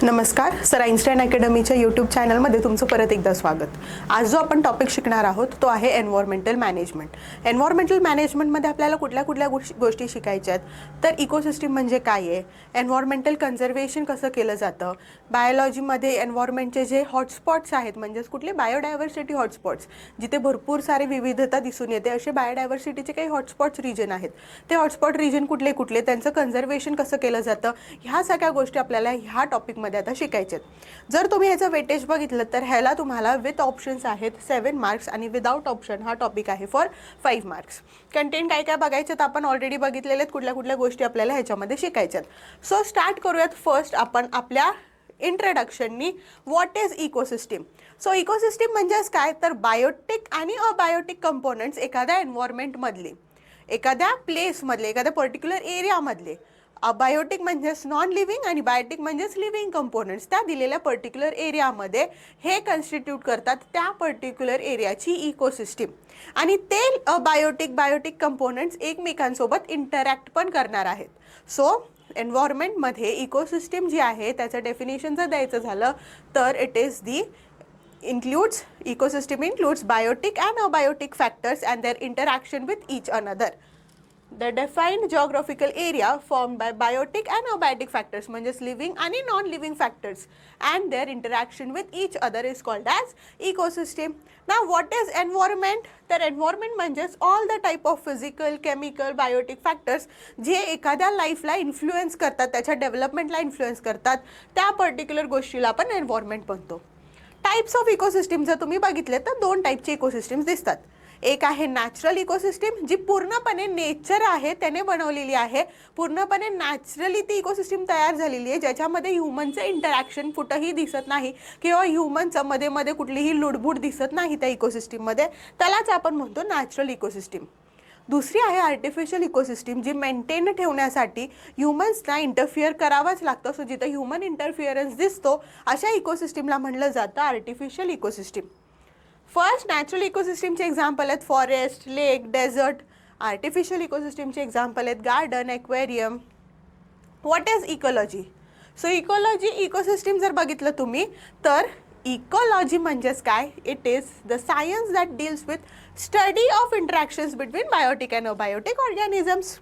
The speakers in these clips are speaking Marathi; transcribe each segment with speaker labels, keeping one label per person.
Speaker 1: नमस्कार सर, आइन्स्टाईन अकॅडमीच्या यूट्यूब चॅनलमध्ये तुमचं परत एकदा स्वागत. आज जो आपण टॉपिक शिकणार आहोत तो आहे एन्व्हायरमेंटल मॅनेजमेंट. एन्व्हायरमेंटल मॅनेजमेंटमध्ये आपल्याला कुठल्या कुठल्या गोष्टी शिकायच्या आहेत तर इकोसिस्टीम म्हणजे काय आहे, एन्व्हायरमेंटल कन्झर्वेशन कसं केलं जातं, बायोलॉजीमध्ये एन्व्हायरमेंटचे जे हॉटस्पॉट्स आहेत म्हणजेच कुठले बायोडायव्हर्सिटी हॉटस्पॉट्स जिथे भरपूर सारी विविधता दिसून येते असे बायोडायव्हर्सिटीचे काही हॉटस्पॉट्स रिजन आहेत. ते हॉटस्पॉट रिजन कुठले कुठले, त्यांचं कन्झर्वेशन कसं केलं जातं, ह्या सगळ्या गोष्टी आपल्याला ह्या टॉपिकमध्ये आता शिकायचे. जर तुम्ही ह्याचं वेटेज बघितलं तर ह्याला तुम्हाला विथ ऑप्शन्स आहेत 7 मार्क्स आणि विदाउट ऑप्शन हा टॉपिक आहे फॉर 5 मार्क्स. कंटेंट काय काय बघायचे तर आपण ऑलरेडी बघितलेले आहेत, कुठल्या कुठल्या गोष्टी आपल्याला ह्याच्यामध्ये शिकायच्यात. सो स्टार्ट करूयात. फर्स्ट आपण आपल्या इंट्रोडक्शननी what is ecosystem. So ecosystem म्हणजेच काय तर बायोटिक आणि अबायोटिक कंपोनंट्स एखाद्या एन्व्हायरमेंटमधले, एखाद्या प्लेसमधले, एखाद्या पर्टिक्युलर एरियामधले. अबायोटिक म्हणजेच नॉन लिव्हिंग आणि बायोटिक म्हणजेच लिव्हिंग कंपोनंट्स त्या दिलेल्या पर्टिक्युलर एरियामध्ये हे कन्स्टिट्यूट करतात त्या पर्टिक्युलर एरियाची इकोसिस्टीम. आणि ते बायोटिक कंपोनंट्स एकमेकांसोबत इंटरॅक्ट पण करणार आहेत. सो एन्व्हायरमेंटमध्ये इकोसिस्टीम जी आहे त्याचं डेफिनेशन जर द्यायचं झालं तर it is the ecosystem includes biotic and abiotic factors and their interaction with each another. The defined geographical area formed by biotic and abiotic factors म्हणजेच living आणि non living factors and their interaction with each other is called as ecosystem. Now what is environment? तर environment म्हणजेच all the type of physical, chemical, biotic factors जे एखाद्या लाईफला इन्फ्लुएन्स करतात, त्याच्या डेव्हलपमेंटला इन्फ्लुएन्स करतात, त्या पर्टिक्युलर गोष्टीला आपण एन्व्हायरमेंट म्हणतो. टाइप्स ऑफ इकोसिस्टीम जर तुम्ही बघितले तर 2 टाईपचे इकोसिस्टीम्स दिसतात. एक आहे नॅचरल इकोसिस्टीम जी पूर्णपणे नेचर आहे त्याने बनवलेली आहे, पूर्णपणे नॅचरली ती इकोसिस्टीम तयार झालेली आहे ज्याच्यामध्ये ह्युमनचं इंटरॅक्शन कुठंही दिसत नाही किंवा ह्युमनचं मध्ये मध्ये कुठलीही लुडबुड दिसत नाही त्या इकोसिस्टीममध्ये, त्यालाच आपण म्हणतो नॅचरल इकोसिस्टीम. दुसरी आहे आर्टिफिशियल इकोसिस्टीम जी मेंटेन ठेवण्यासाठी ह्युमन्सना इंटरफिअर करावाच लागतं. सो जिथं ह्युमन इंटरफिअरन्स दिसतो अशा इकोसिस्टीमला म्हणलं जातं आर्टिफिशियल इकोसिस्टीम. फर्स्ट नॅचरल इकोसिस्टीमचे एक्झाम्पल आहेत फॉरेस्ट, लेक, डेझर्ट. आर्टिफिशियल इकोसिस्टीमचे एक्झाम्पल आहेत garden, aquarium. What is ecology? So ecology ecosystem जर बघितलं तुम्ही तर इकोलॉजी म्हणजेच काय, it is the science that deals with study of interactions between biotic and abiotic organisms.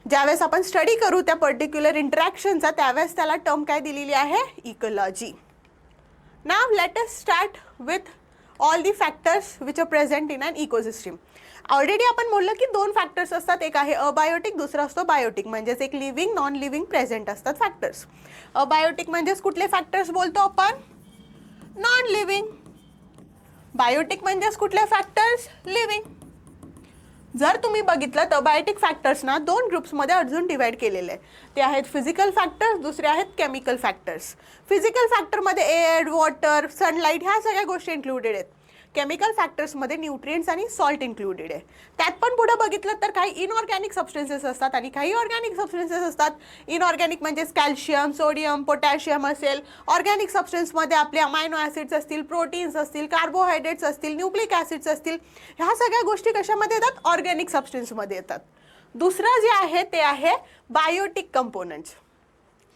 Speaker 1: ज्यावेळेस आपण स्टडी करू त्या पर्टिक्युलर इंटरॅक्शनचा त्यावेळेस त्याला टर्म काय दिलेली आहे, ecology. Now let us start with all the factors which are present in an ecosystem. Already आपण बोललं की 2 फॅक्टर्स असतात, एक आहे अबायोटिक, दुसरा असतो बायोटिक. म्हणजेच एक लिव्हिंग नॉन लिव्हिंग प्रेझेंट असतात फॅक्टर्स. अबायोटिक म्हणजेच कुठले फॅक्टर्स बोलतो आपण, नॉन लिव्हिंग. बायोटिक म्हणजेच कुठले फॅक्टर्स, लिव्हिंग. जर तुम्ही बघितलं तर बायोटिक फॅक्टर्सना 2 ग्रुप्समध्ये अजून डिवाइड केलेले आहे. ते आहेत फिजिकल फॅक्टर्स, दुसरे आहेत केमिकल फॅक्टर्स. फिजिकल फॅक्टरमध्ये एअर, वॉटर, सनलाईट ह्या सगळ्या गोष्टी इन्क्लुडेड आहेत. केमिकल फॅक्टर्समध्ये न्यूट्रिएंट्स आणि सॉल्ट इन्क्लुडेड आहे. त्यात पण पुढे बघितलं तर काही इनऑर्गॅनिक सबस्टन्सेस असतात आणि काही ऑर्गॅनिक सबस्टन्सेस असतात. इनऑर्गॅनिक म्हणजेच कॅल्शियम, सोडियम, पोटॅशियम असेल. ऑर्गॅनिक सबस्टन्समध्ये आपले अमायनो ॲसिड्स असतील, प्रोटीन्स असतील, कार्बोहायड्रेट्स असतील, न्यूक्लिक ॲसिड्स असतील. ह्या सगळ्या गोष्टी कशामध्ये येतात, ऑर्गॅनिक सबस्टन्समध्ये येतात. दुसरं जे आहे ते आहे बायोटिक कंपोनंट्स.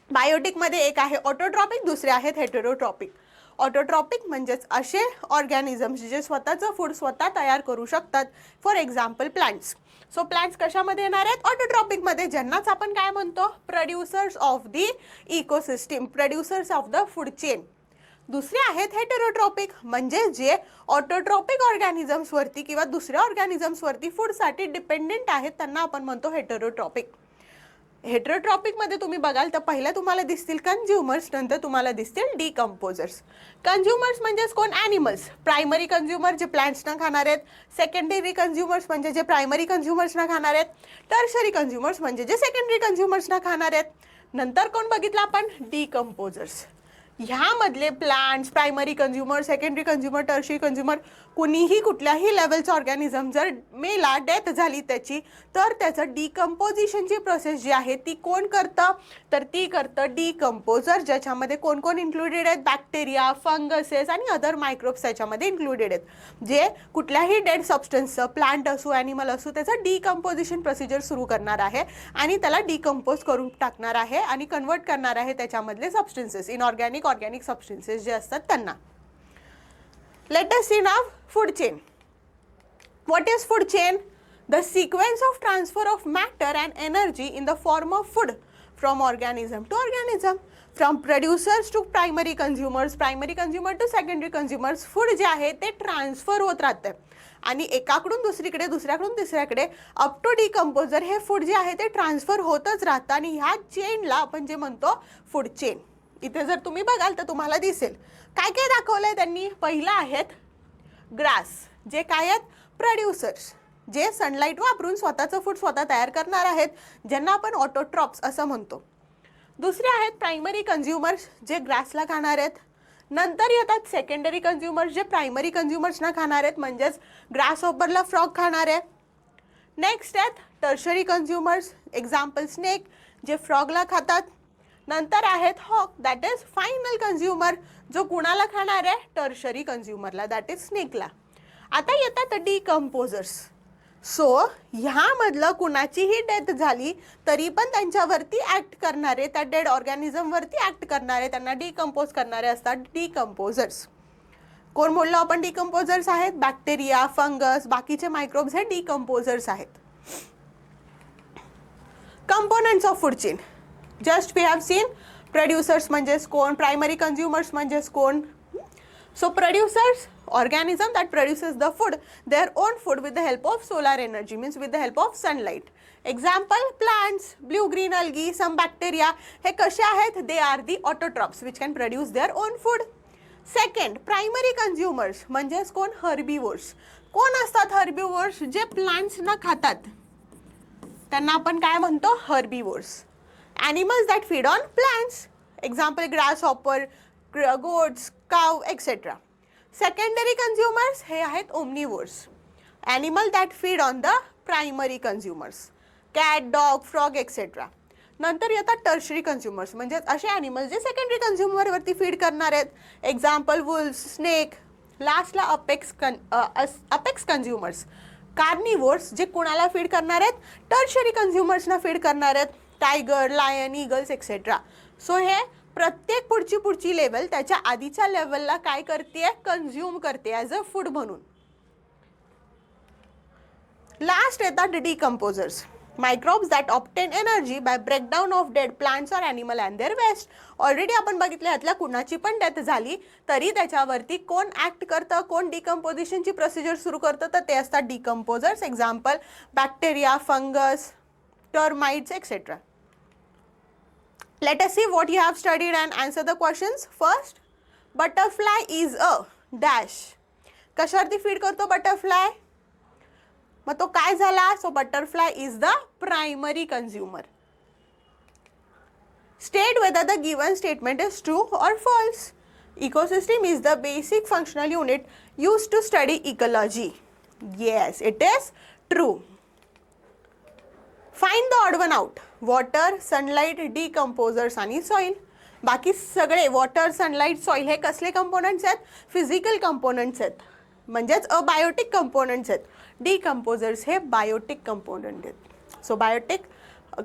Speaker 1: बायोटिकमध्ये एक आहे ऑटोट्रॉपिक, दुसरे आहेत हेटेरोट्रॉपिक. ऑटोट्रॉपिक म्हणजेच असे ऑर्गॅनिझम्स जे स्वतःचं फूड स्वतः तयार करू शकतात. For example plants. So plants कशामध्ये येणार आहेत, ऑटोट्रॉपिकमध्ये, ज्यांनाच आपण काय म्हणतो, producers of the ecosystem, producers of the food chain. दुसरे आहेत हेटेरोट्रॉपिक म्हणजे जे ऑटोट्रॉपिक ऑर्गॅनिझम्सवरती किंवा दुसऱ्या ऑर्गॅनिझम्सवरती फूडसाठी डिपेंडेंट आहेत, त्यांना आपण म्हणतो हेटेरोट्रॉपिक. हेटेरोट्रॉपिकमध्ये तुम्ही बघाल तर पहिल्या तुम्हाला दिसतील कंझ्युमर्स, नंतर तुम्हाला दिसतील डिकम्पोजर्स. कंझ्युमर्स म्हणजेच कोण, ॲनिमल्स. प्रायमरी कंझ्युमर जे प्लांट्सना खाणार आहेत, सेकंडरी कंझ्युमर्स म्हणजे जे प्रायमरी कंझ्युमर्सना खाणार आहेत, टर्शरी कंझ्युमर्स म्हणजे जे सेकंडरी कंझ्युमर्सना खाणार आहेत. नंतर कोण बघितलं आपण, डिकम्पोजर्स. ह्यामधले plants, primary consumer, secondary consumer, tertiary consumer कुणीही कुठल्याही लेवलचं ऑर्गॅनिझम जर मेला, डेथ झाली त्याची, तर त्याचं डिकम्पोजिशनची प्रोसेस जी आहे ती कोण करतं, तर ती करतं डिकम्पोजर, ज्याच्यामध्ये कोण कोण इन्क्लुडेड आहेत, बॅक्टेरिया, फंगसेस आणि अदर मायक्रोब्स त्याच्यामध्ये इन्क्लुडेड आहेत, जे कुठल्याही डेड सबस्टन्सचं, प्लांट असो ॲनिमल असो, त्याचं डिकम्पोजिशन प्रोसिजर सुरू करणार आहे आणि त्याला डिकम्पोज करून टाकणार आहे आणि कन्वर्ट करणार आहे त्याच्यामधले सबस्टन्सेस, इनऑर्गॅनिक, ऑर्गॅनिक सबस्टन्सेस जे असतात त्यांना. Let us see now food chain. What is food chain? The sequence of transfer of matter and energy in the form of food from organism to organism, from producers to primary consumers, primary consumer to secondary consumers. Food जे आहे ते ट्रान्सफर होत राहते आणि एकाकडून दुसरीकडे, दुसऱ्याकडून तिसऱ्याकडे अप टू डिकम्पोजर हे फूड जे आहे ते ट्रान्सफर होतच राहतं आणि ह्या चेनला आपण जे म्हणतो फूड चेन. इथे जर तुम्ही बघाल तर तुम्हाला दिसेल काय काय दाखवलंय त्यांनी. पहिलं आहेत ग्रास, जे काय आहेत, प्रोड्युसर्स, जे सनलाईट वापरून स्वतःचं फूड स्वतः तयार करणार आहेत, ज्यांना आपण ऑटोट्रॉप्स असं म्हणतो. दुसरे आहेत प्रायमरी कन्झ्युमर्स, जे ग्रासला खाणार आहेत. नंतर येतात सेकंडरी कन्झ्युमर्स, जे प्रायमरी कन्झ्युमर्सना खाणार आहेत, म्हणजेच ग्रास हॉपरला फ्रॉग खाणार आहे. नेक्स्ट आहेत टर्शरी कन्झ्युमर्स, एक्झाम्पल स्नेक, जे फ्रॉगला खातात. नंतर आहेत हॉक, दॅट इज फायनल कन्झ्युमर, जो कुणाला खाणार आहे, टर्शरी कन्झ्युमरला, दॅट इज स्नेकला. आता येतात डिकम्पोजर्स. सो ह्यामधलं कुणाचीही डेथ झाली तरी पण त्यांच्यावरती ॲक्ट करणारे, त्या डेड ऑर्गॅनिझमवरती ॲक्ट करणारे, त्यांना डिकम्पोज करणारे असतात डिकम्पोजर्स. कोण बोललो आपण डिकम्पोजर्स आहेत, बॅक्टेरिया, फंगस, बाकीचे मायक्रोब्स हे डिकम्पोजर्स आहेत. Components of food chain, just we have seen producers म्हणजेच कोण, प्रायमरी कन्झ्युमर्स म्हणजेच कोण. So producers, organism that produces the food, their own food with the help of solar energy, means with the help of sunlight. Example plants, blue green algae, some bacteria, हे कसे आहेत, they are the autotrophs which can produce their own food. Second, primary consumers म्हणजेच कोण, herbivores. कोण असतात herbivores, जे plants ना खातात, त्यांना आपण काय म्हणतो, herbivores. Animals that feed on plants, example grasshopper, goats, cow, etc. Secondary consumers हे आहेत omnivores, animal that feed on the primary consumers, cat, dog, frog, etc. नंतर येतात टर्शरी कन्झ्युमर्स, म्हणजे असे ॲनिमल्स जे सेकंडरी कन्झ्युमरवरती फीड करणार आहेत, एक्झाम्पल वुल्स, स्नेक. लास्टला अपेक्स कन्झ्युमर्स, कार्निवोर्स, जे कुणाला फीड करणार आहेत, टर्शरी कन्झ्युमर्सना फीड करणार आहेत, tiger, lion, eagles etcetera. So हे प्रत्येक पुढची लेवल त्याच्या आधीच्या लेवलला काय करते, कन्झ्युम करते ॲज अ फूड म्हणून. लास्ट येतात decomposers, microbes that obtain energy by breakdown of dead plants or animal and their waste. Already आपण बघितलं यातल्या कुणाची पण डेथ झाली तरी त्याच्यावरती कोण ॲक्ट करतं, कोण डिकम्पोजिशनची प्रोसिजर सुरू करतं, तर ते असतात decomposers. Example bacteria, fungus, termites etcetera. Let us see what you have studied and answer the questions. First, butterfly is a dash. कशावरती फीड करतो बटरफ्लाय, मग तो काय झाला, so butterfly is the primary consumer. State whether the given statement is true or false. Ecosystem is the basic functional unit used to study ecology. Yes, it is true. Find the odd one out. Water, sunlight, decomposers आणि सॉईल. बाकी सगळे वॉटर, सनलाईट, सॉईल हे कसले कंपोनंट्स आहेत, फिजिकल कंपोनंट्स आहेत, म्हणजेच अबायोटिक कंपोनंट्स आहेत. डिकम्पोजर्स हे बायोटिक कंपोनंट आहेत. So biotic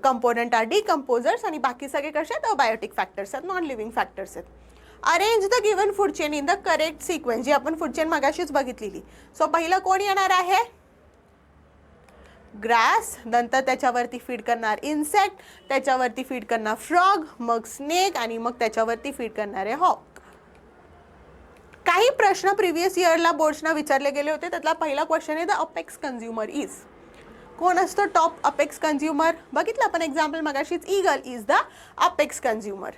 Speaker 1: component are decomposers आणि बाकी सगळे कसे आहेत, अबायोटिक फॅक्टर्स आहेत, नॉन लिव्हिंग फॅक्टर्स आहेत. Arrange the given food chain in the correct sequence, जी आपण फूड चेन मगाशीच बघितलेली. सो पहिलं कोण येणार आहे, ग्रास, नंतर त्याच्यावरती फीड करणार इन्सेक्ट, त्याच्यावरती फीड करणार फ्रॉग, मग स्नेक आणि मग त्याच्यावरती फीड करणारे हॉक. काही प्रश्न प्रिव्हियस इयरला बोर्ड्सना विचारले गेले होते, त्यातला पहिला क्वेश्चन आहे द अपेक्स कन्झ्युमर इज. कोण असतो टॉप अपेक्स कन्झ्युमर, बघितलं आपण एक्झाम्पल मगाशीच, eagle is the apex consumer.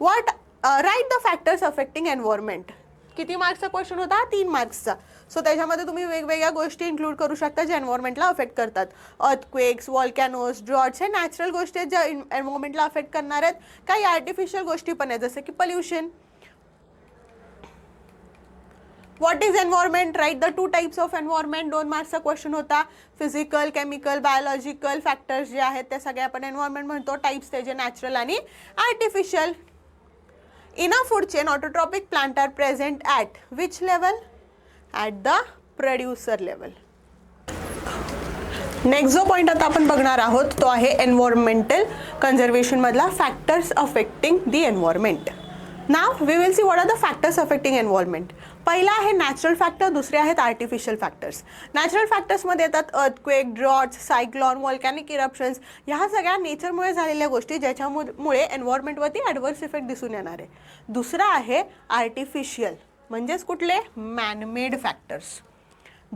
Speaker 1: What write the factors affecting environment. किती मार्क्सचा क्वेश्चन होता, 3 मार्क्सचा. सो त्याच्यामध्ये तुम्ही वेगवेगळ्या गोष्टी इन्क्लूड करू शकता ज्या एन्व्हायरमेंटला अफेक्ट करतात. अर्थक्वेक्स, व्हॉल्कॅनोज, ड्रॉट्स हे नॅचरल गोष्टी आहेत ज्या एन्व्हायरमेंटला अफेक्ट करणार आहेत. काही आर्टिफिशियल गोष्टी पण आहेत जसं की pollution. What is environment, right the 2 types of environment. 2 मार्क्सचा क्वेश्चन होता. फिजिकल, केमिकल, बायोलॉजिकल फॅक्टर्स जे आहेत ते सगळे आपण एन्व्हायरमेंट म्हणतो. टाइप्स त्याचे नॅचरल आणि artificial. In a food chain autotrophic plant are present at which level? At the producer level. Next जो पॉईंट आता आपण बघणार आहोत तो आहे एन्व्हायरमेंटल कन्झर्वेशन मधला factors affecting the environment. Now we will see what are the factors affecting environment. पहिला आहे नॅचरल फॅक्टर, दुसरे आहेत आर्टिफिशियल फॅक्टर्स. नॅचरल फॅक्टर्समध्ये येतात अर्थक्वेक, ड्रॉट्स, सायक्लॉन, व्हॉल्कॅनिक इरप्शन्स. ह्या सगळ्या नेचरमुळे झालेल्या गोष्टी ज्याच्यामुळे एन्व्हायरमेंटवरती ॲडव्हर्स इफेक्ट दिसून येणार आहे. दुसरा आहे आर्टिफिशियल, म्हणजेच कुठले? मॅनमेड फॅक्टर्स,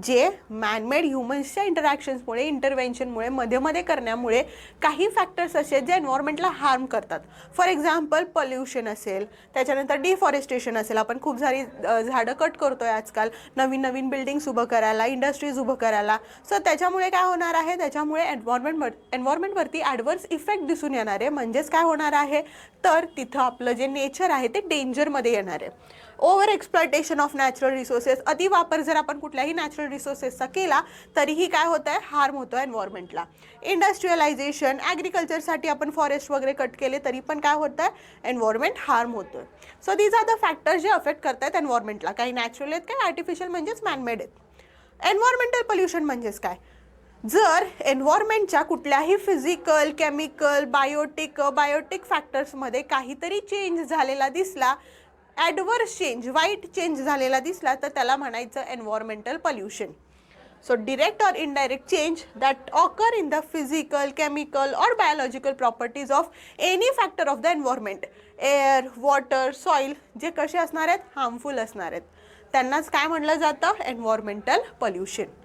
Speaker 1: जे मॅनमेड ह्युमन्सच्या इंटरॅक्शन्समुळे, इंटरव्हेन्शनमुळे, मध्ये करण्यामुळे काही फॅक्टर्स असे जे एन्व्हायरमेंटला हार्म करतात. फॉर एक्झाम्पल पॉल्युशन असेल, त्याच्यानंतर डिफॉरेस्टेशन असेल. आपण खूप सारी झाडं कट करतोय आजकाल नवीन बिल्डिंग्स उभं करायला, इंडस्ट्रीज उभं करायला. सो त्याच्यामुळे काय होणार आहे? त्याच्यामुळे एन्व्हायरमेंटवरती ॲडव्हर्स इफेक्ट दिसून येणार आहे. म्हणजेच काय होणार आहे? तर तिथं आपलं जे नेचर आहे ते डेंजरमध्ये येणार आहे. Over exploitation of natural resources, अतिवापर जर आपण कुठल्याही नॅचरल रिसोर्सेसचा केला तरीही काय होतं आहे? हार्म होतो आहे एन्व्हायरमेंटला. इंडस्ट्रियलायझेशन, ॲग्रिकल्चरसाठी आपण फॉरेस्ट वगैरे कट केले तरी पण काय होतं आहे? एन्व्हायरमेंट हार्म होतो आहे. So these are the factors जे अफेक्ट करतात एन्व्हायरमेंटला. काही नॅचरल आहेत, काही आर्टिफिशियल म्हणजेच मॅनमेड आहेत. एन्व्हायरमेंटल पोल्युशन म्हणजेच काय? जर एन्व्हायरमेंटच्या कुठल्याही फिजिकल, केमिकल, बायोटिक फॅक्टर्समध्ये काहीतरी चेंज झालेला दिसला, ॲडव्हर्स चेंज, वाईट चेंज झालेला दिसला, तर त्याला म्हणायचं एन्व्हायरमेंटल पोल्युशन. सो डिरेक्ट और indirect change that occur in the physical, chemical और biological properties of any factor of the environment, air, water, soil, जे कसे असणार आहेत? हार्मफुल असणार आहेत. त्यांनाच काय म्हणलं जातं? Environmental pollution.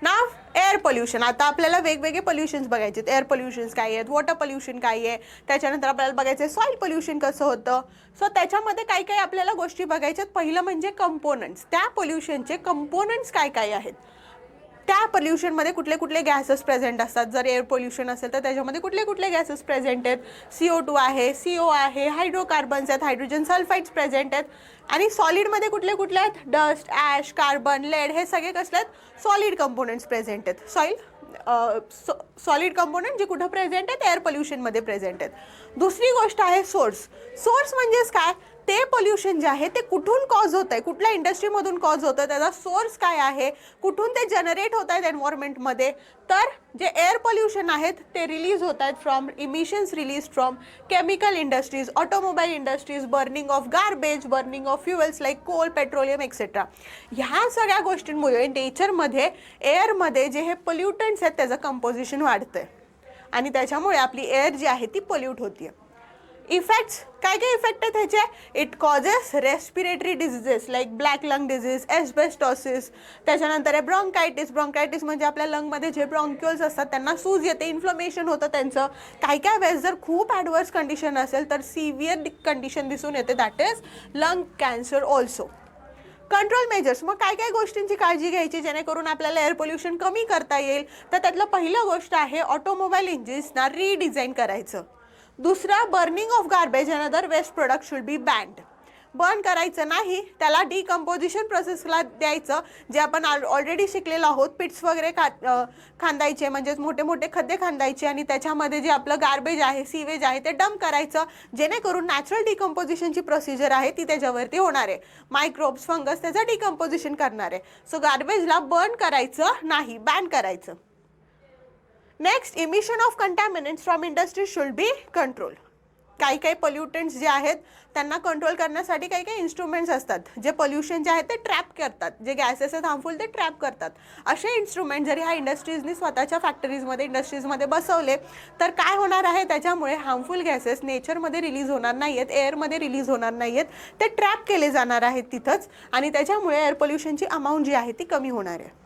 Speaker 1: Now air pollution. आता आपल्याला वेगवेगळे पोल्युशन्स बघायचे. एअर पोल्युशन्स काय आहेत, वॉटर पोल्युशन काय आहे, त्याच्यानंतर आपल्याला बघायचं आहे सॉईल पोल्युशन कसं होतं. सो त्याच्यामध्ये काही काही आपल्याला गोष्टी बघायच्यात. पहिलं म्हणजे कंपोनंट्स. त्या पोल्युशनचे कंपोनंट्स काय काय आहेत, त्या पोल्युशनमध्ये कुठले कुठले गॅसेस प्रेझेंट असतात. जर एअर पोल्युशन असेल तर त्याच्यामध्ये कुठले कुठले गॅसेस प्रेझेंट आहेत? CO2 आहे, CO आहे, हायड्रोकार्बन्स आहेत, हायड्रोजन सल्फाइड्स प्रेझेंट आहेत. आणि सॉलिडमध्ये कुठले कुठले आहेत? डस्ट, ॲश, कार्बन, लेड, हे सगळे कसले आहेत? सॉलिड कंपोनंट्स प्रेझेंट आहेत. सॉलिड कंपोनंट जे कुठं प्रेझेंट आहेत? एअर पोल्युशनमध्ये प्रेझेंट आहेत. दुसरी गोष्ट आहे सोर्स. सोर्स म्हणजेच काय? ते पोल्युशन जे आहे ते कुठून कॉज होत आहे, कुठल्या इंडस्ट्रीमधून कॉज होतं, त्याचा सोर्स काय आहे, कुठून ते जनरेट होत आहेत एन्व्हायरमेंटमध्ये. तर जे एअर पोल्युशन आहेत ते रिलीज होत आहेत from emissions release from chemical industries, automobile industries, burning of garbage, burning of fuels like coal, petroleum etcetera. ह्या सगळ्या गोष्टींमुळे नेचरमध्ये, एअरमध्ये जे हे पोल्युटंट्स आहेत त्याचं कंपोजिशन वाढतंय आणि त्याच्यामुळे आपली एअर जी आहे ती पोल्यूट होतीये. इफेक्ट्स, काय काय इफेक्ट आहेत ह्याचे? It causes respiratory diseases like black lung disease, asbestosis, त्याच्यानंतर आहे ब्रॉन्कायटिस. ब्रॉन्कायटिस म्हणजे आपल्या लंगमध्ये जे ब्रॉन्क्युल्स असतात त्यांना सूज येते, इन्फ्लमेशन होतं त्यांचं. काही काय वेळेस जर खूप ॲडव्हर्स कंडिशन असेल तर सिव्हिअर कंडिशन दिसून येते, that is lung cancer also. Control measures, मग काय काय गोष्टींची काळजी घ्यायची जेणेकरून आपल्याला एअर पोल्युशन कमी करता येईल? तर त्यातलं पहिलं गोष्ट आहे ऑटोमोबाईल इंजिन्सना रिडिझाईन करायचं. दुसरा, burning of garbage and other waste product should be banned. Burn करायचं नाही, त्याला डिकम्पोजिशन प्रोसेसला द्यायचं. जे आपण ऑलरेडी शिकलेलो आहोत, पिट्स वगैरे खांदायचे, म्हणजेच मोठे मोठे खड्डे खांदायचे आणि त्याच्यामध्ये जे आपलं गार्बेज आहे, सीवेज आहे ते डंप करायचं, जेणेकरून नॅचरल डिकम्पोजिशनची प्रोसिजर आहे ती त्याच्यावरती होणार आहे. मायक्रोब्स, फंगस त्याचं डिकम्पोजिशन करणार आहे. सो गार्बेजला बर्न करायचं नाही, बॅन करायचं. Next, emission of contaminants from industry should be control. काही काही पोल्युटंट्स जे आहेत त्यांना कंट्रोल करण्यासाठी काही काही इन्स्ट्रुमेंट्स असतात जे पोल्युशन जे आहे ते ट्रॅप करतात, जे गॅसेस आहेत हार्मफुल ते ट्रॅप करतात. असे इन्स्ट्रुमेंट जरी ह्या इंडस्ट्रीजनी स्वतःच्या फॅक्टरीजमध्ये, इंडस्ट्रीजमध्ये बसवले तर काय होणार आहे? त्याच्यामुळे हार्मफुल गॅसेस नेचरमध्ये रिलीज होणार नाही आहेत, एअरमध्ये रिलीज होणार नाही आहेत, ते ट्रॅप केले जाणार आहेत तिथंच आणि त्याच्यामुळे एअर पोल्युशनची अमाऊंट जी आहे ती कमी होणार आहे.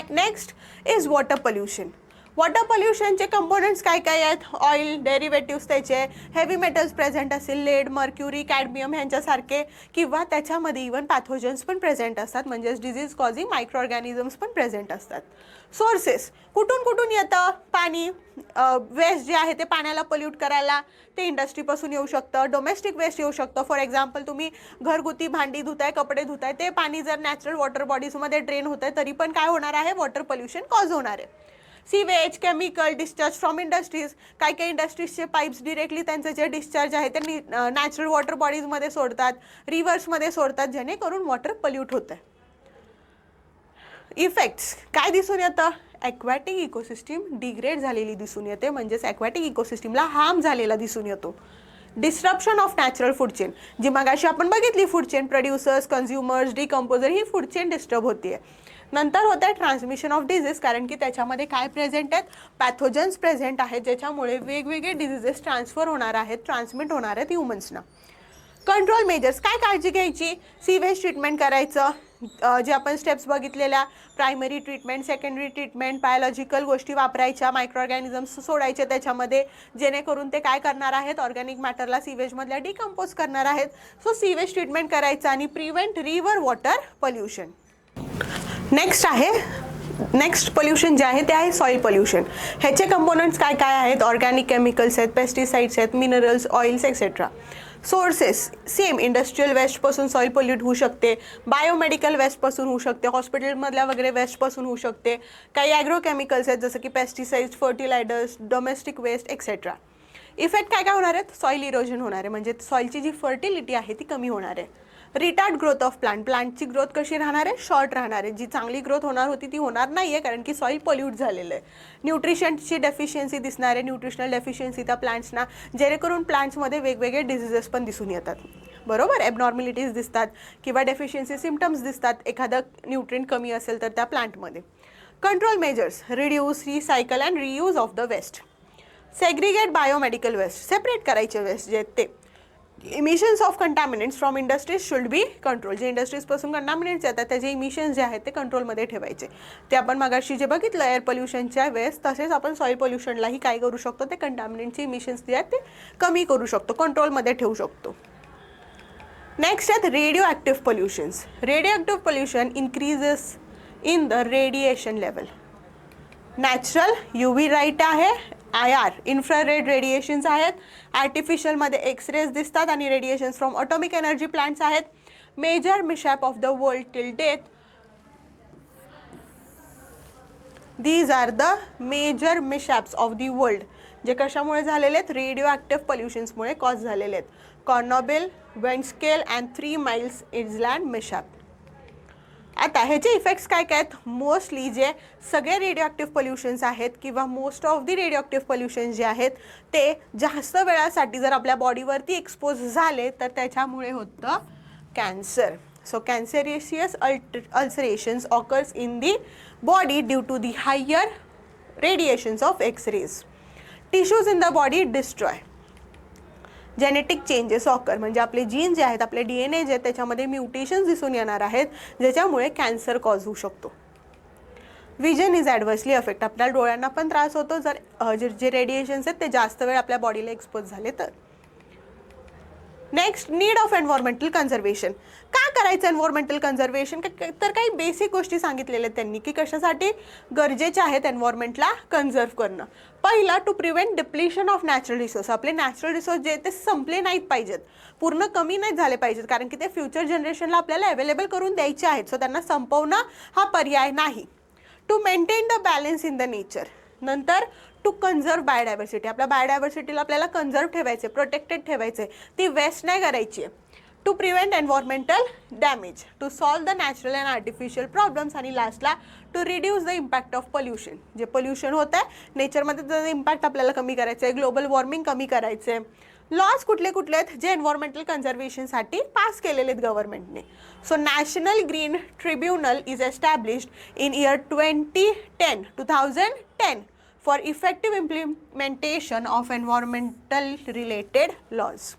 Speaker 1: Next is water pollution. Water पोल्युशनचे कंपोनंट्स काय काय आहेत? ऑइल, डेरिव्हेटिव्स त्याचे, हेवी मेटल्स प्रेझेंट असेल, लेड, मर्क्युरी, कॅडमियम ह्यांच्यासारखे, किंवा त्याच्यामध्ये इवन पॅथोजन्स पण प्रेझेंट असतात, म्हणजेच डिझीज कॉझिंग मायक्रो ऑर्गॅनिझम्स पण प्रेझेंट असतात. सोर्सेस कुठून कुठून येतं पाणी? वेस्ट जे आहे ते पाण्याला पोल्यूट करायला ते इंडस्ट्रीपासून येऊ शकतं, डोमेस्टिक वेस्ट येऊ शकतं. फॉर एक्झाम्पल तुम्ही घरगुती भांडी धुताय, कपडे धुताय, ते पाणी जर नॅचरल वॉटर बॉडीजमध्ये ड्रेन होत आहे तरी पण काय होणार आहे? वॉटर पोल्युशन कॉज होणार आहे. Sewage, chemical discharge from industries, काही काही इंडस्ट्रीजचे पाईप्स डिरेक्टली त्यांचं जे डिस्चार्ज आहे ते नॅचरल वॉटर बॉडीजमध्ये सोडतात, रिव्हर्समध्ये सोडतात, जेणेकरून वॉटर पोल्यूट होतं. इफेक्ट्स काय दिसून येतं? ॲक्वॅटिक इकोसिस्टीम डिग्रेड झालेली दिसून येते, म्हणजेच ॲक्वॅटिक इकोसिस्टीमला हार्म झालेला दिसून येतो. Disruption of natural food chain, जी मगाशी आपण बघितली food chain, producers, consumers, decomposer, ही फूड चेन डिस्टर्ब होते. नंतर होतं आहे ट्रान्समिशन ऑफ डिझीज, कारण की त्याच्यामध्ये काय प्रेझेंट आहेत? पॅथोजन्स प्रेझेंट आहेत, ज्याच्यामुळे वेगवेगळे डिझिजेस ट्रान्सफर होणार आहेत, ट्रान्समिट होणार आहेत ह्युमन्सना. कंट्रोल मेजर्स काय काळजी घ्यायची? सीवेज ट्रीटमेंट करायचं, जे आपण स्टेप्स बघितलेल्या, primary treatment, secondary treatment, biological गोष्टी वापरायच्या, मायक्रो ऑर्गॅनिझम्स सोडायचे त्याच्यामध्ये, जेणेकरून ते काय करणार आहेत? ऑर्गॅनिक मॅटरला सीवेजमधल्या डिकम्पोज करणार आहेत. सो सीवेज ट्रीटमेंट करायचं आणि prevent river water pollution. Next pollution जे आहे ते आहे सॉईल पोल्युशन. ह्याचे कंपोनंट्स काय काय आहेत? ऑर्गॅनिक केमिकल्स आहेत, पेस्टिसाइड्स आहेत, minerals, oils etcetera. Sources same, industrial वेस्टपासून सॉईल पोल्यूट होऊ शकते, बायोमेडिकल वेस्टपासून होऊ शकते, हॉस्पिटलमधल्या वगैरे वेस्टपासून होऊ शकते, काही ॲग्रोकेमिकल्स आहेत जसं की pesticides, fertilisers, domestic waste etcetera. Effect काय काय होणार आहेत? सॉईल इरोजन होणार आहे, म्हणजे सॉईलची जी फर्टिलिटी आहे ती कमी होणार आहे. रिटार्ड ग्रोथ ऑफ प्लांटची ग्रोथ कशी राहणार आहे? शॉर्ट राहणार आहे, जी चांगली ग्रोथ होणार होती ती होणार नाही आहे, कारण की सॉईल पोल्यूट झालेलं आहे. न्यूट्रिशनची डेफिशियन्सी दिसणार आहे, न्यूट्रिशनल डेफिशियन्सी त्या प्लांट्सना, जेणेकरून प्लांट्समध्ये वेगवेगळे डिझिजेस पण दिसून येतात. बरोबर, एबनॉर्मॅलिटीज दिसतात किंवा डेफिशियन्सी सिम्पटम्स दिसतात, एखादं न्यूट्रिएंट कमी असेल तर त्या प्लांटमध्ये. Control measures: reduce, recycle and reuse of the waste. Segregate biomedical waste, separate करायचे वेस्ट जे आहेत ते. Emissions of contaminants from industries should be control. जे इंडस्ट्रीजपासून कंटॅमिनेंट्स येतात त्याचे इमिशन्स जे आहेत ते कंट्रोलमध्ये ठेवायचे. ते आपण मगाशी जे बघितलं एअर पोल्युशनच्या वेळेस, तसेच आपण सॉईल पोल्युशनलाही काय करू शकतो? ते कंटॅमिनेंटचे इमिशन्स जे आहेत ते कमी करू शकतो, कंट्रोलमध्ये ठेवू शकतो. नेक्स्ट आहेत radioactive pollutions. Radio active pollution increases in the radiation level. Natural UV light आहे, IR इन्फ्रारेड रेडिएशन्स आहेत, आर्टिफिशियलमध्ये एक्सरेज दिसतात आणि radiations from atomic energy plants आहेत. Major mishap of the world till death. These are the major mishaps of the world, जे कशामुळे झालेले आहेत? रेडिओ ॲक्टिव्ह पोल्युशन्समुळे कॉज झालेले आहेत. कॉर्नोबिल, वेंटस्केल अँड 3 माइल्स इजलँड मिशॅप. आता ह्याचे इफेक्ट्स काय काय आहेत? मोस्टली जे सगळे रेडिओ ॲक्टिव्ह पोल्युशन्स आहेत किंवा most of the radioactive pollutions जे आहेत ते जास्त वेळासाठी जर आपल्या बॉडीवरती एक्सपोज झाले तर त्याच्यामुळे होतं cancer. So cancerous ulcerations occurs in the body due to the higher radiations of x rays. Tissues in the body destroy. Genetic changes occur, म्हणजे आपले जीन जे आहेत, आपले DNA जे आहेत त्याच्यामध्ये म्युटेशन्स दिसून येणार आहेत, ज्याच्यामुळे कॅन्सर कॉज होऊ शकतो. Vision is adversely affect. आपल्या डोळ्यांना पण त्रास होतो जर जे रेडिएशन्स आहेत ते जास्त वेळ आपल्या बॉडीला एक्सपोज झाले तर. Next, need of environmental conservation. का करायचं एन्व्हायरमेंटल कन्झर्वेशन? तर काही बेसिक गोष्टी सांगितलेल्या आहेत त्यांनी की कशासाठी गरजेच्या आहेत एन्व्हायरमेंटला कन्झर्व करणं. पहिला, to prevent depletion of natural resource. आपले नॅचरल रिसोर्स जे ते संपले नाहीत पाहिजेत, पूर्ण कमी नाही झाले पाहिजेत, कारण की ते फ्युचर जनरेशनला आपल्याला अवेलेबल करून द्यायचे आहेत. सो त्यांना संपवणं हा पर्याय नाही. To maintain the balance in the nature. नंतर टू कन्झर्व बायोडायव्हर्सिटी. आपल्या बायोडायव्हर्सिटीला आपल्याला कन्झर्व ठेवायचे, प्रोटेक्टेड ठेवायचे, ती वेस्ट नाही करायची. To prevent environmental damage. To solve the natural and artificial problems. आणि लास्टला to reduce the impact of pollution. जे पोल्युशन होतं आहे नेचरमध्ये त्याचं इम्पॅक्ट आपल्याला कमी करायचं आहे, ग्लोबल वॉर्मिंग कमी करायचं आहे. लॉज कुठले कुठले आहेत जे एन्व्हायरमेंटल कन्झर्वेशनसाठी पास केलेले आहेत गव्हर्नमेंटने? So national green tribunal is established in year 2010 for effective implementation of environmental related laws.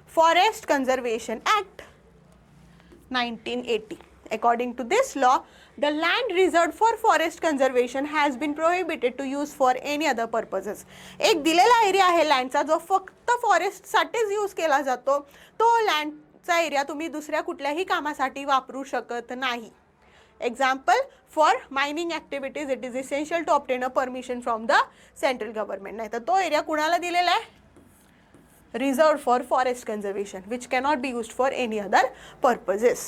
Speaker 1: Forest Conservation Act 1980. According to this law, the land reserved for forest conservation has been prohibited to use for any other purposes. एक दिलेला एरिया आहे लँडचा जो फक्त फॉरेस्टसाठीच यूज केला जातो, तो लँडचा एरिया तुम्ही दुसऱ्या कुठल्याही कामासाठी वापरू शकत नाही. Example, for mining activities it is essential to obtain a permission from the central government. नाही तर तो एरिया कुणाला दिलेला आहे? Reserved for forest conservation, which cannot be used for any other purposes.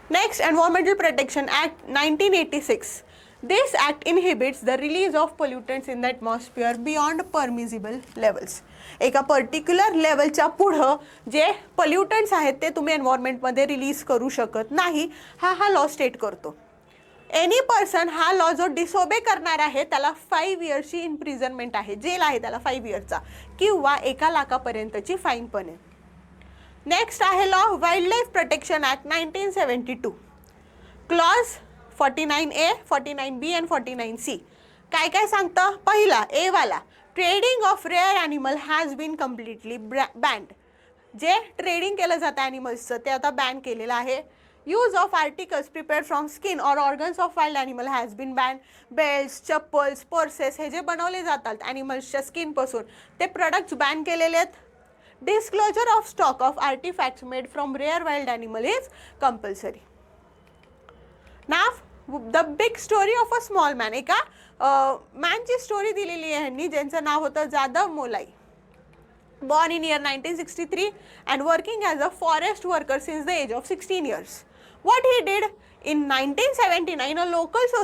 Speaker 1: Next, Environmental Protection Act 1986. This act inhibits the release of pollutants in the atmosphere beyond permissible levels. एका पर्टिक्युलर लेवलच्या पुढं जे पोल्युटंट्स आहेत ते तुम्ही एन्व्हायरमेंटमध्ये रिलीज करू शकत नाही, हा लॉ स्टेट करतो. एनी पर्सन हा लॉ जो डिसओबे करणार आहे त्याला 5 इयर्सची इम्प्रिझनमेंट आहे, जेल आहे त्याला 5 इयर्सचा, किंवा 1 लाखापर्यंतची फाईन पण आहे. नेक्स्ट आहे law wildlife protection act 1972. Clause 49A, 49B and 49C. काय काय सांगतं? पहिला ए वाला, trading of rare animal has been completely banned. जे ट्रेडिंग केलं जातं ॲनिमल्सचं ते आता बॅन केलेलं आहे. Use of articles prepared from skin or organs of wild animal has been banned. Belts, chappals, purses हे जे बनवले जातात ॲनिमल्सच्या स्किनपासून ते प्रोडक्ट्स बॅन केलेले आहेत. Disclosure of stock of artifacts made from rare wild animal is compulsory. Now, the big story of a small man. एका मॅनची स्टोरी दिलेली आहे ह्यांनी, ज्यांचं नाव होतं जाधव मोलाई. Born in year 1963 and working as a forest worker since the age of 16 years. What he did? In 1979, a local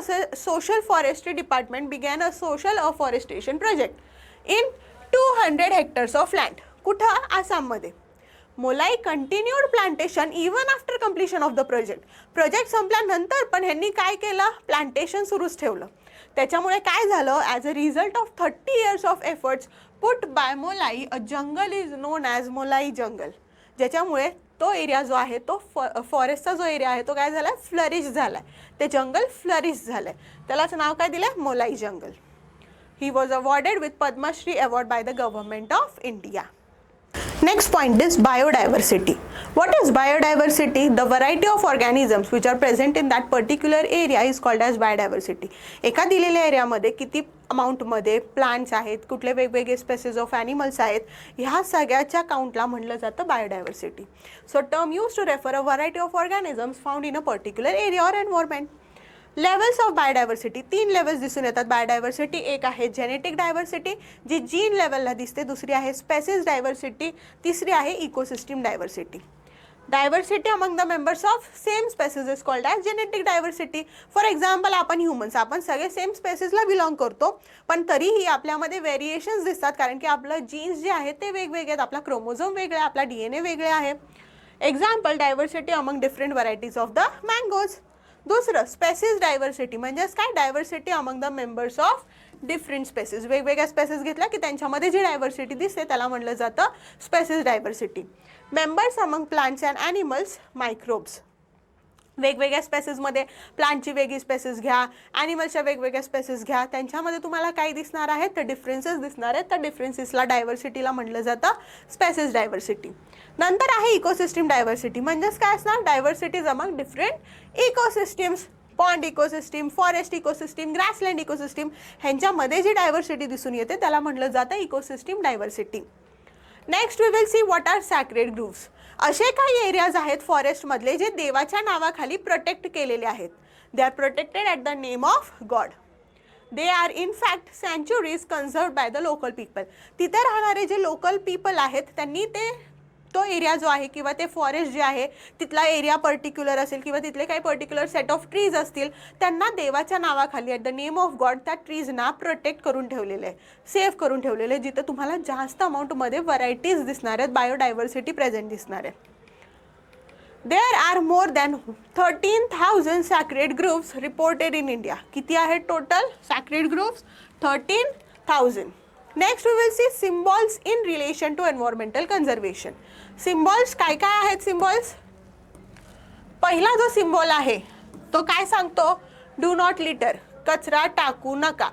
Speaker 1: social forestry department began a social afforestation project in 200 hectares of land. कुठं? आसाममध्ये. Molai continued plantation even after completion of the project. प्रोजेक्ट संपल्यानंतर पण ह्यांनी काय केलं? प्लांटेशन सुरूच ठेवलं. त्याच्यामुळे काय झालं? As a result of 30 years of efforts put by Molai, a jungle is known as Molai jungle. ज्याच्यामुळे तो एरिया जो आहे तो फॉरेस्टचा जो एरिया आहे तो काय झाला? फ्लरिश झाला आहे. ते जंगल फ्लरिश झालं आहे. त्यालाच नाव काय दिलं? Molai jungle. He was awarded with Padmashri award by the government of India. Next point is biodiversity. What is biodiversity? The variety of organisms which are present in that particular area is called as biodiversity. एका दिलेल्या एरियामध्ये किती अमाऊंटमध्ये प्लांट्स आहेत, कुठले वेगवेगळे स्पेसीज ऑफ ॲनिमल्स आहेत, ह्या सगळ्याच्या काउंटला म्हटलं जातं biodiversity. So term use to refer a variety of organisms found in a particular area or environment. Levels of biodiversity, 3 levels दिसून येतात बायोडायव्हर्सिटी. एक आहे जेनेटिक डायव्हर्सिटी जी जीन लेवलला दिसते, दुसरी आहे स्पेसिस डायव्हर्सिटी, तिसरी आहे ecosystem diversity. Diversity among the members of same species is called as genetic diversity. For example आपण ह्युमन्स, आपण सगळे सेम स्पेसिसला बिलॉंग करतो, पण तरीही आपल्यामध्ये व्हेरिएशन्स दिसतात कारण की आपलं जीन्स जे आहे ते वेगवेगळे आहेत, आपला क्रोमोझोम वेगळे आहे, आपला DNA वेगळे आहे. Example diversity among different varieties of the mangoes. दुसरं स्पेसिस डायव्हर्सिटी म्हणजेच काय? Diversity among the members of different species. वेगवेगळ्या स्पेसिस घेतल्या की त्यांच्यामध्ये जी डायव्हर्सिटी दिसते त्याला म्हटलं जातं species diversity. Members among plants and animals, microbes. वेगवेगळ्या स्पेसिसमध्ये प्लांटची वेगळी स्पेसिस घ्या, ॲनिमल्सच्या वेगवेगळ्या स्पेसिस घ्या, त्यांच्यामध्ये तुम्हाला काय दिसणार आहेत? तर डिफरन्सेस दिसणार आहेत. त्या डिफरन्सेसला डायव्हर्सिटीला म्हटलं जातं स्पेसिस डायव्हर्सिटी. नंतर आहे इकोसिस्टम डायव्हर्सिटी. म्हणजेच काय असणार? Diversities among different ecosystems. Pond ecosystem, forest ecosystem, grassland ecosystem ह्यांच्यामध्ये जी डायव्हर्सिटी दिसून येते त्याला म्हटलं जातं ecosystem diversity. Next we will see what are sacred groves. असे काही एरियाज आहेत फॉरेस्टमधले जे देवाच्या नावाखाली प्रोटेक्ट केलेले आहेत. They are protected at the name of god. They are in fact sanctuaries conserved by the local people. तिथे राहणारे जे लोकल पीपल आहेत त्यांनी तो एरिया जो आहे किंवा ते फॉरेस्ट जे आहे तिथला एरिया पर्टिक्युलर असेल किंवा तिथले काही पर्टिक्युलर सेट ऑफ ट्रीज असतील त्यांना देवाच्या नावाखाली at the name of God त्या ट्रीजना प्रोटेक्ट करून ठेवलेलं आहे, सेव्ह करून ठेवलेलं आहे, जिथं तुम्हाला जास्त अमाऊंटमध्ये व्हरायटीज दिसणार आहेत, बायोडायव्हर्सिटी प्रेझेंट दिसणार आहे. There are more than 13,000 sacred groves reported in India. किती आहेत total sacred groves? 13,000. Next we will see symbols in relation to environmental conservation. Symbols काय काय आहेत? सिम्बॉल्स, पहिला जो सिम्बॉल आहे तो काय सांगतो? डू नॉट लिटर, कचरा टाकू नका.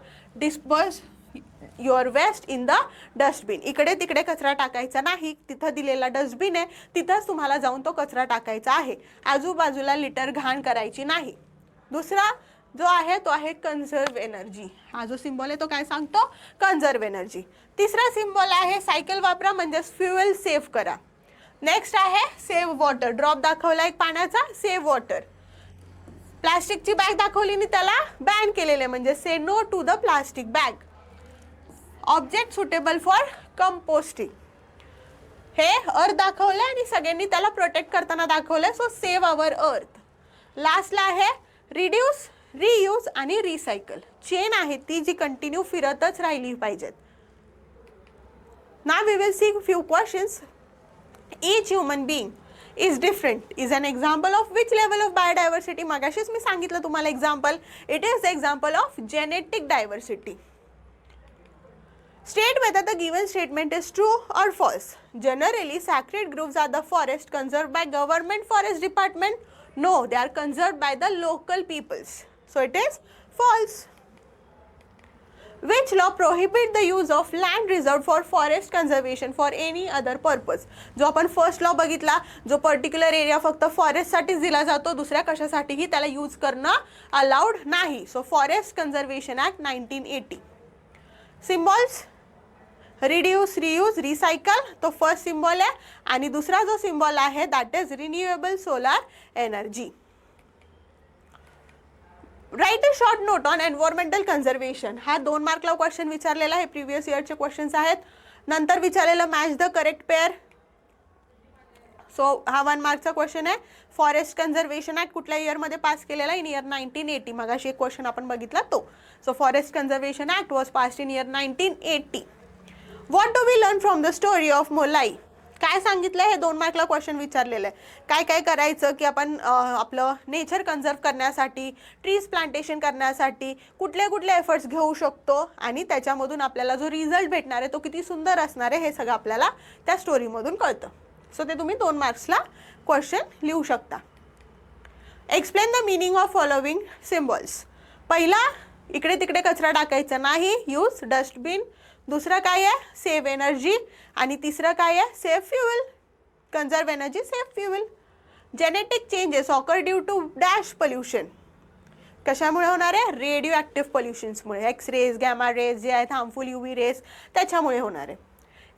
Speaker 1: Your waste in the dustbin. इकडे तिकडे कचरा टाकायचा नाही, तिथं दिलेला डस्टबिन आहे तिथंच तुम्हाला जाऊन तो कचरा टाकायचा आहे. आजूबाजूला लिटर घाण करायची नाही. दुसरा जो आहे तो आहे कन्झर्व एनर्जी. हा जो सिम्बॉल आहे तो काय सांगतो? Conserve energy. तिसरा सिम्बॉल आहे सायकल वापरा म्हणजेच फ्युएल सेव्ह करा. नेक्स्ट आहे सेव्ह वॉटर. ड्रॉप दाखवला एक पाण्याचा, सेव्ह वॉटर. प्लास्टिकची बॅग दाखवली आणि त्याला बॅन केलेले म्हणजे say no to the plastic bag. Object suitable for composting. हे अर्थ दाखवलं आणि सगळ्यांनी त्याला प्रोटेक्ट करताना दाखवलंय, सो सेव्ह अवर अर्थ. लास्टला आहे रिड्यूस, रियूज आणि रिसायकल. चेन आहे ती जी कंटिन्यू फिरतच राहिली पाहिजेत. Now we will see few questions. Each human being is different is an example of which level of biodiversity? मगाशीच मी सांगितलं तुम्हाला example. It is the example of genetic diversity. State whether the given statement is true or false. Generally, sacred groves are the forest conserved by government forest department. No, they are conserved by the local peoples. So it is false. Which law prohibit the use of land reserved for forest conservation for any other purpose? जो आपण फर्स्ट लॉ बघितला, जो पर्टिक्युलर एरिया फक्त फॉरेस्टसाठीच दिला जातो, दुसऱ्या कशासाठीही त्याला यूज करणं अलाउड नाही. So forest conservation act 1980. Symbols reduce, reuse, recycle तो फर्स्ट सिम्बॉल आहे आणि दुसरा जो सिम्बॉल आहे that is renewable solar energy. Right a short note on environmental conservation. हा 2 मार्कला क्वेश्चन विचारलेला आहे. प्रिव्हियस इयरचे क्वेश्चन्स आहेत. नंतर विचारलेलं match the correct pair. So हा 1 मार्कचा क्वेश्चन आहे. फॉरेस्ट कन्झर्वेशन ॲक्ट कुठल्या इयरमध्ये पास केलेला? In year 1980. मगाशी एक क्वेश्चन आपण बघितला तो. So forest conservation act was passed in year 1980. What do we learn from the story of Molai? काय सांगितलं? हे 2 मार्कला क्वेश्चन विचारलेलं आहे. काय काय करायचं की आपण आपलं नेचर कन्झर्व करण्यासाठी, ट्रीज प्लांटेशन करण्यासाठी कुठले कुठले एफर्ट्स घेऊ शकतो आणि त्याच्यामधून आपल्याला जो रिझल्ट भेटणार आहे तो किती सुंदर असणार आहे हे सगळं आपल्याला त्या स्टोरीमधून कळतं. सो ते तुम्ही 2 मार्क्सला क्वेश्चन लिहू शकता. Explain the meaning of following symbols. पहिला, इकडे तिकडे कचरा टाकायचा नाही, यूज डस्टबिन. दुसरं काय आहे? Save energy. आणि तिसरं काय आहे? Save fuel. Conserve energy, save fuel. Genetic changes occur due to dash pollution. कशामुळे होणार आहे? रेडिओ ॲक्टिव्ह पोल्युशन्समुळे. एक्स रेज, गॅमा रेज जे आहेत हार्मफुल UV रेज त्याच्यामुळे होणार आहे.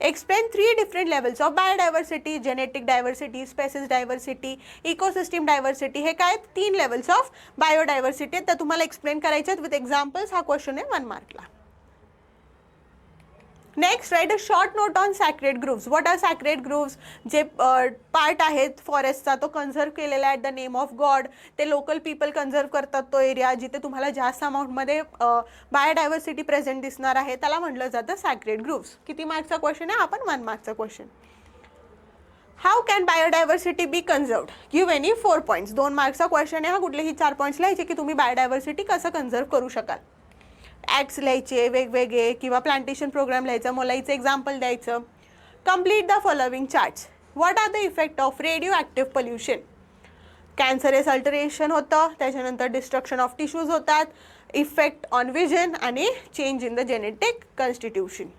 Speaker 1: Explain 3 different levels of biodiversity. Genetic diversity, species diversity, ecosystem diversity. हे काय? 3 लेवल्स ऑफ बायोडायव्हर्सिटी आहेत. त्या तुम्हाला एक्सप्लेन करायचे आहेत विथ एक्झाम्पल्स. हा क्वेश्चन आहे 1 मार्कला. Next, right a short note on sacred groves. What are sacred groves? जे पार्ट आहेत फॉरेस्टचा तो कन्झर्व केलेला आहे at the name of god. ते लोकल पीपल कन्झर्व करतात तो एरिया जिथे तुम्हाला जास्त अमाऊंटमध्ये बायोडायव्हर्सिटी प्रेझेंट दिसणार आहे त्याला म्हटलं जातं सॅक्रेड ग्रुव्स. किती मार्कचा क्वेश्चन आहे? आपण 1 मार्कचा question. How can biodiversity be conserved? Give any 4 points. 2 मार्कचा क्वेश्चन आहे हा. कुठलेही 4 पॉईंट्स लिहायचे की तुम्ही बायोडायव्हर्सिटी कसं कन्झर्व करू शकाल. ॲक्ट्स लिहायचे वेगवेगळे किंवा प्लांटेशन प्रोग्राम लिहायचं, मोलाईचं एक्झाम्पल द्यायचं. Complete the following charts. What are the effect of radio active pollution? Cancerous alteration होतं, त्याच्यानंतर डिस्ट्रक्शन ऑफ टिश्यूज होतात, इफेक्ट ऑन विजन आणि change in the genetic constitution.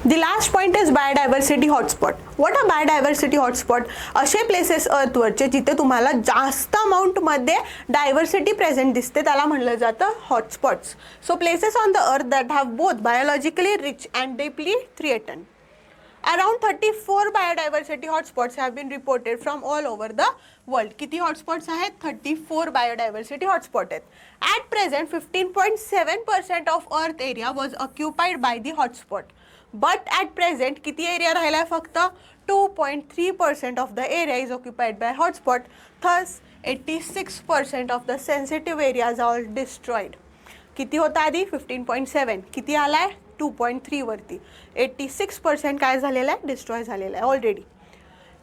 Speaker 1: The last point is biodiversity hotspot. What are biodiversity hotspot? असे प्लेसेस अर्थवरचे जिथे तुम्हाला जास्त अमाऊंटमध्ये डायव्हर्सिटी प्रेझेंट दिसते त्याला म्हणलं जातं hotspots. So places on the earth that have both biologically rich and deeply threaten. Around 34 biodiversity hotspots have been reported from all over the world. किती हॉटस्पॉट्स आहेत? 34 biodiversity hotspot आहेत. At present 15.7% of earth area was occupied by the hotspot. But at present किती एरिया राहिला आहे? फक्त 2.3% of the area is occupied by hotspot. Thus 86% of the sensitive areas are destroyed. किती होता आधी? 15.7. किती आला आहे? 2.3 वरती. 86% काय झालेलं आहे? डिस्ट्रॉय झालेलं आहे already.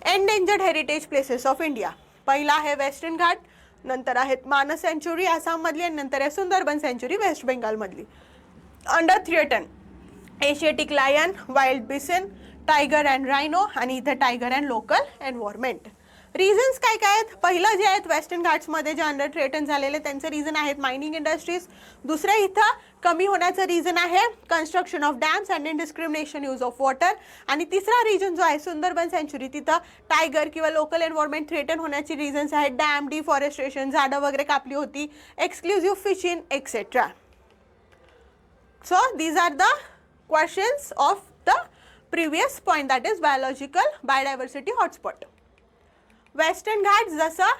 Speaker 1: Endangered heritage places of India. पहिला आहे वेस्टर्न घाट, नंतर आहेत मानस सेंच्युरी आसाममधली आणि नंतर आहे सुंदरबन सेंच्युरी वेस्ट बेंगालमधली. Under threaten asiatic lion, wild bison, tiger and rhino आणि इथे tiger and local environment. Reasons काय काय आहेत? पहिलं जे आहेत वेस्टर्न घाट्समध्ये जे अंडर थ्रेटन झालेले त्यांचे रिझन आहेत मायनिंग इंडस्ट्रीज. दुसरं इथं कमी होण्याचं रिझन आहे construction of dams and इनडिस्क्रिमिनेशन use of water. आणि तिसरा रिजन जो आहे सुंदरबन सँच्युरी, तिथं टायगर किंवा लोकल एन्व्हायरमेंट थ्रेटन होण्याची रिझन्स आहेत डॅम, डिफॉरेस्ट्रेशन, झाडं वगैरे कापली होती, exclusive fishing etcetera. So these are the questions of the previous point, that is biological biodiversity hotspot. Western ghats जसं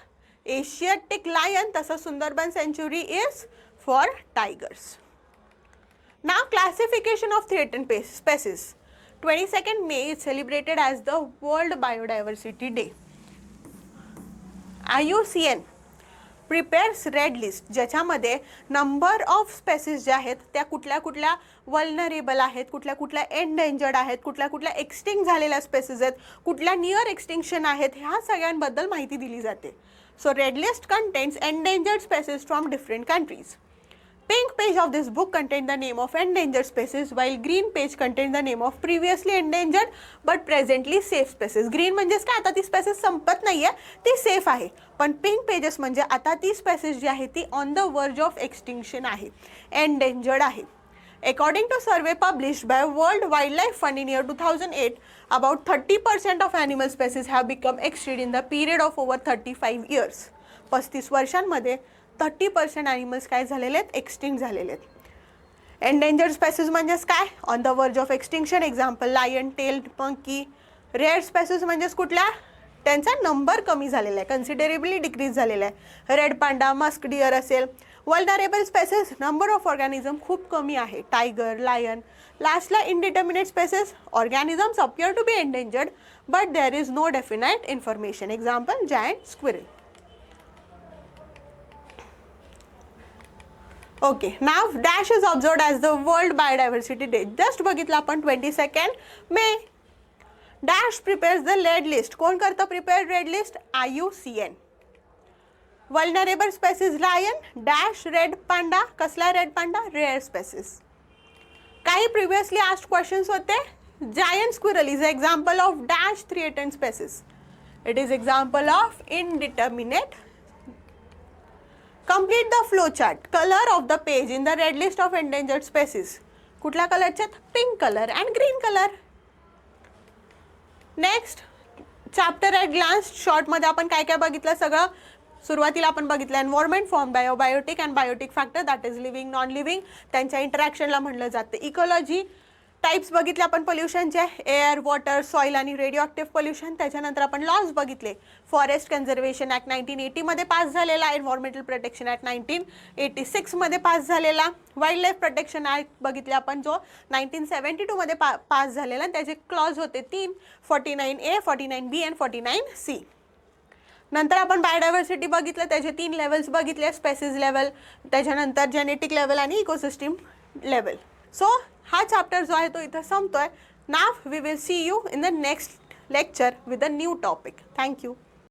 Speaker 1: एशियाटिक लायन तसं सुंदरबन सँच्युरी is for tigers. Now classification of threatened species. 22nd May is celebrated as the World Biodiversity Day. IUCN prepares red list, ज्याच्यामध्ये नंबर ऑफ स्पेसीज ज्या आहेत त्या कुठल्या कुठल्या वल्नरेबल आहेत, कुठल्या कुठल्या एंडेंजर्ड आहेत, कुठल्या कुठल्या एक्सटिंक्ट झालेल्या स्पेसीज आहेत, कुठल्या नियर एक्सटिंक्शन आहेत, ह्या सगळ्यांबद्दल माहिती दिली जाते. So red list contains endangered species from different countries. Pink page of this book contains the name of endangered species, while green page contains the name of previously endangered but presently safe species. Green म्हणजेच काय, आता ती स्पेसिस संपत नाहीये, ती सेफ आहे. पण पिंक पेजेस म्हणजे आता ती स्पेसिस जी आहे ती on the verge of extinction आहे, एंडेंजर्ड आहे. According to survey published by World Wildlife Fund in year 2008, about 30% of animal species have become extinct in the period of over 35 years. 35 वर्षांमध्ये 30% ॲनिमल्स काय झालेले आहेत, एक्सटिंक्ट झालेले आहेत. एंडेंजर्ड स्पेसीज म्हणजेच काय, on the verge of extinction. Example lion, tailed monkey. Rare species म्हणजेच कुठल्या, त्यांचा नंबर कमी झालेला आहे, कन्सिडरेबली डिक्रीज झालेला आहे. रेड पांडा, मस्क डिअर असेल. Vulnerable species, number of organism खूप कमी आहे, टायगर, लायन. लास्टला indeterminate species, organisms appear to be endangered but there is no definite information. Example giant squirrel. Okay, now dash is observed as the world biodiversity day. Just बघितलं आपण 22nd May. Dash prepares the red list. कोण करतं prepare red list? IUCN. Vulnerable species lion, dash red panda. कसला रेड पांडा? Rare species. काही प्रिव्हियसली आस्क्ड क्वेश्चन्स होते. Giant squirrel is example of dash threatened species. It is example of indeterminate. Complete the flow chart. Color of the page in the red list of endangered species. कुठल्या कलरचे? Pink colour and green colour. Next chapter at glance. शॉर्टमध्ये आपण काय काय बघितलं सगळं. सुरुवातीला आपण बघितलं environment form by biotic and biotic factor, that is living non living, त्यांच्या इंटरॅक्शनला म्हणलं जातं इकोलॉजी. टाइप्स बघितले आपण पोल्युशनचे, एअर, वॉटर, सॉईल आणि रेडिओ ॲक्टिव्ह पोल्युशन. त्याच्यानंतर आपण लॉज बघितले. फॉरेस्ट कन्झर्वेशन ॲक्ट 1980 मध्ये पास झालेला, एन्व्हायरमेंटल प्रोटेक्शन ॲक्ट 1986 मध्ये पास झालेला, वाईल्ड लाईफ प्रोटेक्शन ॲक्ट बघितले आपण जो 1972 मध्ये पास झालेला. त्याचे क्लॉज होते 3, 49A, 49B अँड 49C. नंतर आपण बायोडायव्हर्सिटी बघितलं, त्याचे 3 लेवल्स बघितले, स्पेसीज लेवल, त्याच्यानंतर जेनेटिक लेवल आणि इकोसिस्टीम लेवल. सो हा चॅप्टर जो आहे तो इथं संपतोय. Now we will see you in the next lecture with a new topic. Thank you.